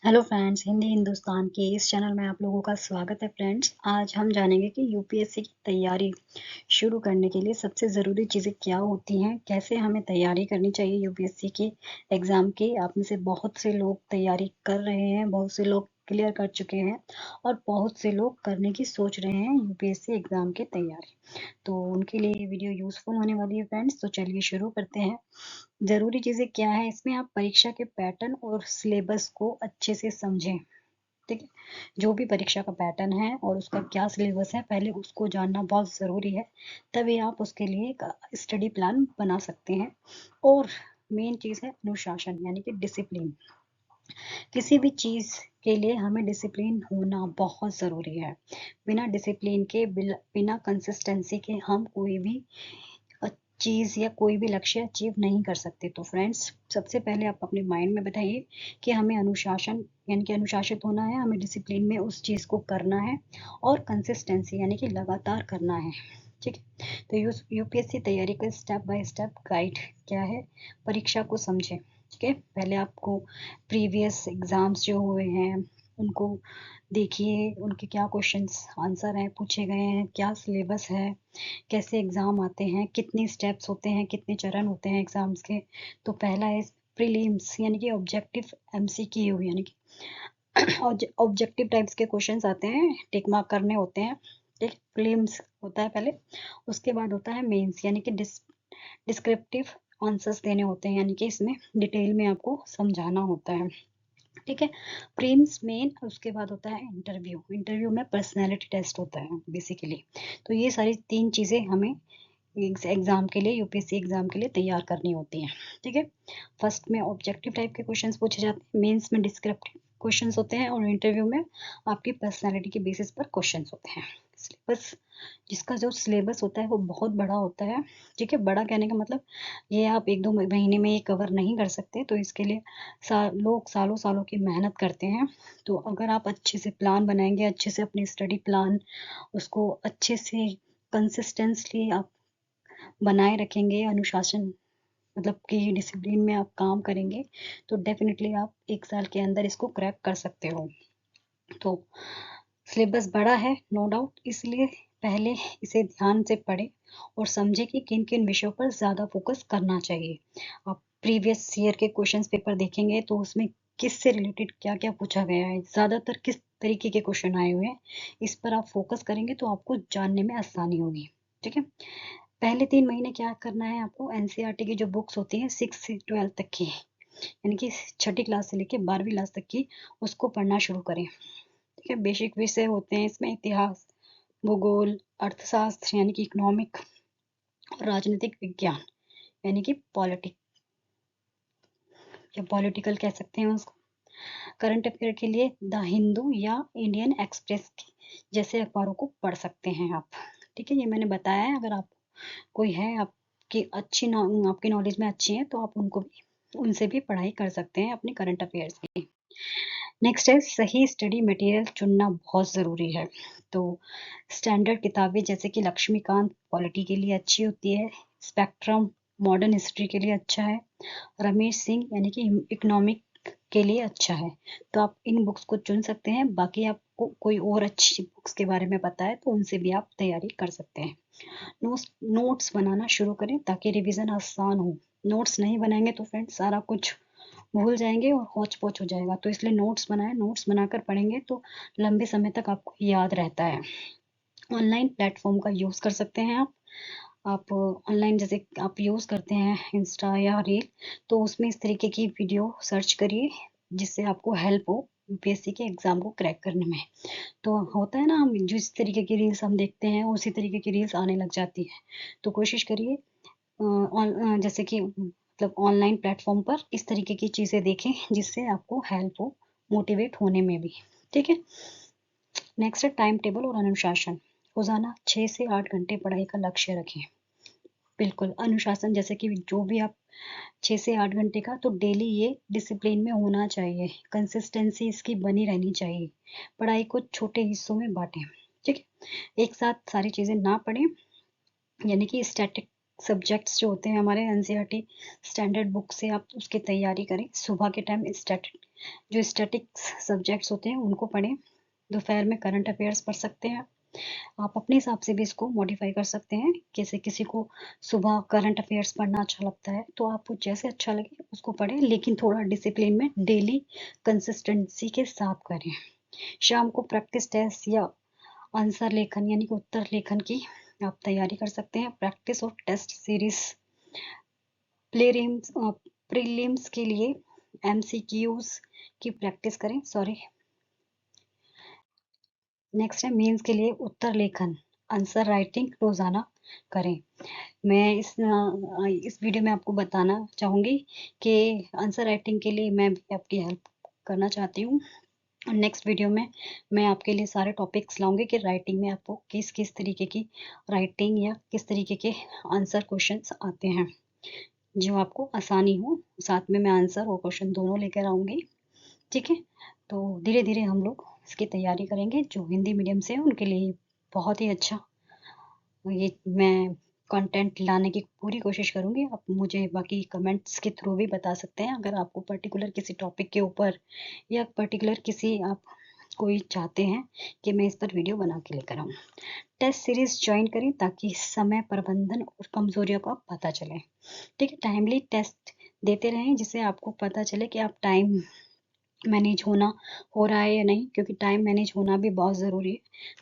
Hello friends, Hindi Hindustan के इस channel में आप लोगों का स्वागत है। फ्रेंड्स, आज हम जानेंगे कि यूपीएससी की तैयारी शुरू करने के लिए सबसे ज़रूरी चीज़ें क्या होती हैं, कैसे हमें तैयारी करनी चाहिए यूपीएससी के एग्ज़ाम की। आप में से बहुत से लोग तैयारी कर रहे हैं, बहुत से लोग क्लियर कर चुके हैं और बहुत से लोग करने की सोच रहे हैं यूपीएससी एग्ज़ाम की तैयारी। तो उनके लिए ये वीडियो यूज़फुल होने वाली है फ्रेंड्स। तो चलिए शुरू करते हैं। ज़रूरी चीज़ें क्या है इसमें, आप परीक्षा के पैटर्न और सिलेबस को अच्छे से समझें। ठीक है, जो भी परीक्षा का पैटर्न है और उसका क्या सिलेबस है, पहले उसको जानना बहुत ज़रूरी है। तभी आप उसके लिए एक स्टडी प्लान बना सकते हैं। और मेन चीज़ है अनुशासन, यानी कि डिसिप्लिन। किसी भी चीज़ के लिए हमें डिसिप्लिन होना बहुत ज़रूरी है। बिना डिसिप्लिन के, बिना कंसिस्टेंसी के हम कोई भी चीज़ या कोई भी लक्ष्य अचीव नहीं कर सकते। तो फ्रेंड्स, सबसे पहले आप अपने माइंड में बताइए कि हमें अनुशासन यानी कि अनुशासित होना है, हमें डिसिप्लिन में उस चीज़ को करना है और कंसिस्टेंसी यानी कि लगातार करना है। ठीक है, तो यूपीएससी तैयारी का स्टेप बाय स्टेप गाइड क्या है, परीक्षा को समझें। ठीक है, पहले आपको प्रीवियस एग्जाम्स जो हुए हैं उनको देखिए, उनके क्या क्वेश्चंस आंसर हैं पूछे गए हैं, क्या सिलेबस है, कैसे एग्ज़ाम आते हैं, कितने स्टेप्स होते हैं, कितने चरण होते हैं एग्ज़ाम्स के। तो पहला है प्रीलिम्स, यानी कि ऑब्जेक्टिव एमसीक्यू, यानी कि ऑब्जेक्टिव टाइप्स के क्वेश्चंस आते हैं, टिक मार्क करने होते हैं। ठीक, प्रीलिम्स होता है पहले। उसके बाद होता है मेंस, यानी कि डिस्क्रिप्टिव आंसर्स देने होते हैं, यानी कि इसमें डिटेल में आपको समझाना होता है। ठीक है, प्रीलिम्स मेन, उसके बाद होता है इंटरव्यू। इंटरव्यू में पर्सनैलिटी टेस्ट होता है बेसिकली। तो ये सारी 3 चीज़ें हमें एग्ज़ाम के लिए, यूपीएससी एग्ज़ाम के लिए तैयार करनी होती हैं। ठीक है, फर्स्ट में ऑब्जेक्टिव टाइप के क्वेश्चंस पूछे जाते हैं, मेंस में डिस्क्रिप्टिव क्वेश्चंस होते हैं और इंटरव्यू में आपकी पर्सनैलिटी के बेसिस पर क्वेश्चंस होते हैं। सिलेबस, जिसका जो सिलेबस होता है वो बहुत बड़ा होता है। ठीक है, बड़ा कहने का मतलब ये आप 1-2 महीने में ये कवर नहीं कर सकते, तो इसके लिए लोग सालों-सालों की मेहनत करते हैं। तो अगर आप अच्छे से प्लान बनाएँगे, अच्छे से अपनी स्टडी प्लान उसको अच्छे से कंसिस्टेंटली आप बनाए रखेंगे, अनुशासन मतलब कि डिसिप्लिन में आप काम करेंगे, तो डेफ़िनिटली आप 1 साल के अंदर इसको क्रैक कर सकते हो। तो सिलेबस बड़ा है, नो डाउट, इसलिए पहले इसे ध्यान से पढ़ें और समझें कि किन-किन विषयों पर ज़्यादा फ़ोकस करना चाहिए। आप प्रीवियस ईयर के क्वेश्चंस पेपर देखेंगे तो उसमें किससे रिलेटेड क्या-क्या पूछा गया है, ज़्यादातर किस तरीके के क्वेश्चन आए हुए हैं, इस पर आप फ़ोकस करेंगे तो आपको जानने में आसानी होगी। ठीक है? पहले 3 महीने क्या करना है आपको, एनसीईआरटी की जो बुक्स होती हैं 6 से 12 तक की, यानी कि छठी क्लास से लेके 12वीं क्लास तक की, उसको पढ़ना शुरू करें। ठीक है, बेसिक विषय होते हैं इसमें इतिहास, भूगोल, अर्थशास्त्र यानी कि इकोनॉमिक और राजनीतिक विज्ञान यानी कि पॉलिटिक या पॉलिटिकल कह सकते हैं उसको। करंट अफेयर के लिए द हिंदू या इंडियन एक्सप्रेस जैसे अखबारों को पढ़ सकते हैं आप। ठीक है, ये मैंने बताया है, अगर आप कोई है आपकी आपकी नॉलेज में अच्छी है तो आप उनसे भी पढ़ाई कर सकते हैं अपने करंट अफेयर्स की। नेक्स्ट है सही स्टडी मटेरियल चुनना बहुत ज़रूरी है। तो स्टैंडर्ड किताबें जैसे कि लक्ष्मीकांत पॉलिटी के लिए अच्छी होती है, स्पेक्ट्रम मॉडर्न हिस्ट्री के लिए अच्छा है, रमेश सिंह यानी कि इकोनॉमिक के लिए अच्छा है। तो आप इन बुक्स को चुन सकते हैं। बाकी आपको कोई और अच्छी बुक्स के बारे में पता है तो उनसे भी आप तैयारी कर सकते हैं। नोट्स बनाना शुरू करें ताकि रिवीजन आसान हो। नोट्स नहीं बनाएंगे तो फ्रेंड्स सारा कुछ भूल जाएंगे और हौच-पौच हो जाएगा। तो इसलिए नोट्स बनाएं, नोट्स बनाकर पढ़ेंगे तो लंबे समय तक आपको याद रहता है। ऑनलाइन प्लेटफॉर्म का यूज़ कर सकते हैं आप। आप ऑनलाइन जैसे आप यूज़ करते हैं इंस्टा या रील, तो उसमें इस तरीके की वीडियो सर्च करिए जिससे आपको हेल्प हो यूपीएससी के एग्ज़ाम को क्रैक करने में। तो होता है ना, हम जिस तरीके की रील्स हम देखते हैं उसी तरीके की रील्स आने लग जाती है। तो कोशिश करिए जैसे कि मतलब ऑनलाइन प्लेटफॉर्म पर इस तरीके की चीज़ें देखें जिससे आपको हेल्प हो मोटिवेट होने में भी। ठीक है, नेक्स्ट है टाइम टेबल और अनुशासन। रोजाना 6 से 8 घंटे पढ़ाई का लक्ष्य रखें। बिल्कुल अनुशासन, जैसे कि जो भी आप 6 से 8 घंटे का, तो डेली ये डिसिप्लिन में होना चाहिए, कंसिस्टेंसी इसकी बनी रहनी चाहिए। पढ़ाई को छोटे हिस्सों में बांटें। ठीक है, एक साथ सारी चीज़ें ना पढ़ें, यानी कि सब्जेक्ट्स जो होते हैं हमारे एनसीईआरटी स्टैंडर्ड बुक से आप उसकी तैयारी करें। सुबह के टाइम जो स्टैटिक्स सब्जेक्ट्स होते हैं उनको पढ़ें। दोपहर में करंट अफेयर्स पढ़ सकते हैं। आप अपने हिसाब से भी इसको मॉडिफाई कर सकते हैं। जैसे किसी को सुबह करंट अफेयर्स पढ़ना अच्छा लगता है तो आपको जैसे अच्छा लगे उसको पढ़ें, लेकिन थोड़ा डिसिप्लिन में डेली कंसिस्टेंसी के साथ करें। शाम को प्रैक्टिस टेस्ट या आंसर लेखन यानी कि उत्तर लेखन की आप तैयारी कर सकते हैं। प्रैक्टिस और टेस्ट सीरीज प्रीलिम्स के लिए एमसीक्यूज की प्रैक्टिस करें। नेक्स्ट है मेंस के लिए उत्तर लेखन आंसर राइटिंग रोजाना करें। मैं इस वीडियो में आपको बताना चाहूँगी कि आंसर राइटिंग के लिए मैं भी आपकी हेल्प करना चाहती हूँ। और नेक्स्ट वीडियो में मैं आपके लिए सारे टॉपिक्स लाऊंगी कि राइटिंग में आपको किस किस तरीके की राइटिंग या किस तरीके के आंसर क्वेश्चंस आते हैं जो आपको आसानी हो। साथ में मैं आंसर और क्वेश्चन दोनों लेकर आऊँगी। ठीक है, तो धीरे धीरे हम लोग इसकी तैयारी करेंगे। जो हिंदी मीडियम से है उनके लिए बहुत ही अच्छा ये मैं कंटेंट लाने की पूरी कोशिश करूँगी। आप मुझे बाकी कमेंट्स के थ्रू भी बता सकते हैं अगर आपको पर्टिकुलर किसी टॉपिक के ऊपर या पर्टिकुलर किसी आप कोई चाहते हैं कि मैं इस पर वीडियो बना के लेकर आऊँ। टेस्ट सीरीज ज्वाइन करें ताकि समय प्रबंधन और कमजोरियों का पता चले। ठीक है, टाइमली टेस्ट देते रहें जिससे आपको पता चले कि आप टाइम मैनेज हो रहा है या नहीं, क्योंकि टाइम मैनेज होना भी बहुत ज़रूरी है।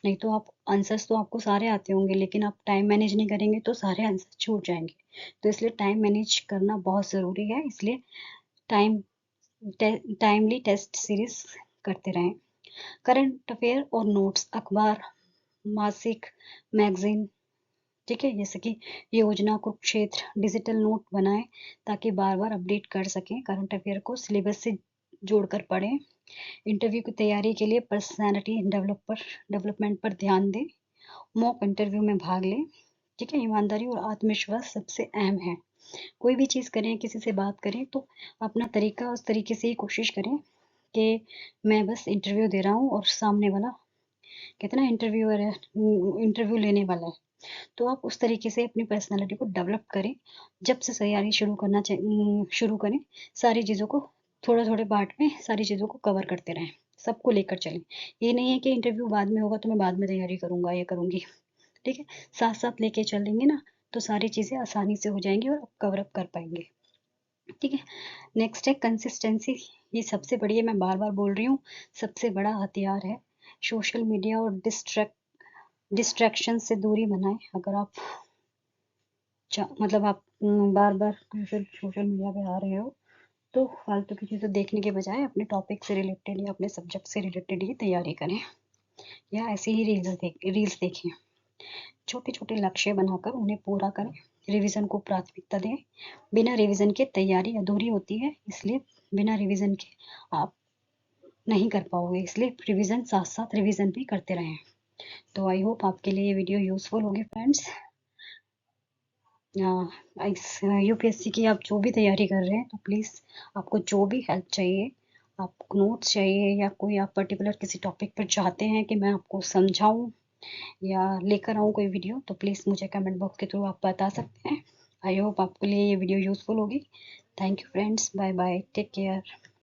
नहीं तो आप आंसर्स तो आपको सारे आते होंगे लेकिन आप टाइम मैनेज नहीं करेंगे तो सारे आंसर छूट जाएंगे। तो इसलिए टाइम मैनेज करना बहुत ज़रूरी है। इसलिए टाइम टाइमली टेस्ट सीरीज करते रहें। करंट अफेयर और नोट्स अखबार, मासिक, मैगजीन, ठीक है, जैसे कि योजना, कुरुक्षेत्र, डिजिटल नोट बनाएं ताकि बार बार अपडेट कर सकें। करंट अफेयर को सिलेबस से जोड़कर पढ़ें। इंटरव्यू की तैयारी के लिए पर्सनालिटी डेवलपमेंट पर ध्यान दें। मॉक इंटरव्यू में भाग लें। ठीक है, ईमानदारी और आत्मविश्वास सबसे अहम है। कोई भी चीज़ करें, किसी से बात करें तो अपना तरीका उस तरीके से ही कोशिश करें कि मैं बस इंटरव्यू दे रहा हूँ और सामने वाला कहते ना इंटरव्यूअर है, इंटरव्यू लेने वाला है। तो आप उस तरीके से अपनी पर्सनालिटी को डेवलप करें। जब से तैयारी शुरू करें, सारी चीज़ों को थोड़े-थोड़े पार्ट में सारी चीज़ों को कवर करते रहें, सबको लेकर चलें। ये नहीं है कि इंटरव्यू बाद में होगा तो मैं बाद में तैयारी करूँगा या करूँगी। ठीक है? साथ-साथ लेके चलेंगे ना तो सारी चीज़ें आसानी से हो जाएँगी और आप कवर अप कर पाएँगे। ठीक है? नेक्स्ट है कंसिस्टेंसी। ये सबसे बड़ी है, मैं बार-बार बोल रही हूँ, सबसे बड़ा हथियार है। सोशल मीडिया और डिस्ट्रैक्शन से दूरी बनाएँ। अगर आप मतलब आप बार-बार सोशल मीडिया पे आ रहे हो तो फालतू की चीज़ें देखने के बजाय अपने टॉपिक से रिलेटेड या अपने सब्जेक्ट से रिलेटेड ही तैयारी करें या ऐसे ही रील्स देखें। छोटे-छोटे लक्ष्य बनाकर उन्हें पूरा करें। रिवीजन को प्राथमिकता दें। बिना रिवीजन के तैयारी अधूरी होती है, इसलिए बिना रिवीजन के आप नहीं कर पाओगे। इसलिए रिवीजन साथ-साथ रिवीजन भी करते रहें। तो आई होप आपके लिए ये वीडियो यूज़फुल होगी फ्रेंड्स। इस यूपीएससी की आप जो भी तैयारी कर रहे हैं तो प्लीज़ आपको जो भी हेल्प चाहिए, आपको नोट्स चाहिए या कोई आप पर्टिकुलर किसी टॉपिक पर चाहते हैं कि मैं आपको समझाऊँ या लेकर आऊँ कोई वीडियो, तो प्लीज़ मुझे कमेंट बॉक्स के थ्रू आप बता सकते हैं। आई होप आपके लिए ये वीडियो यूज़फुल होगी। Thank you friends, bye bye, take care.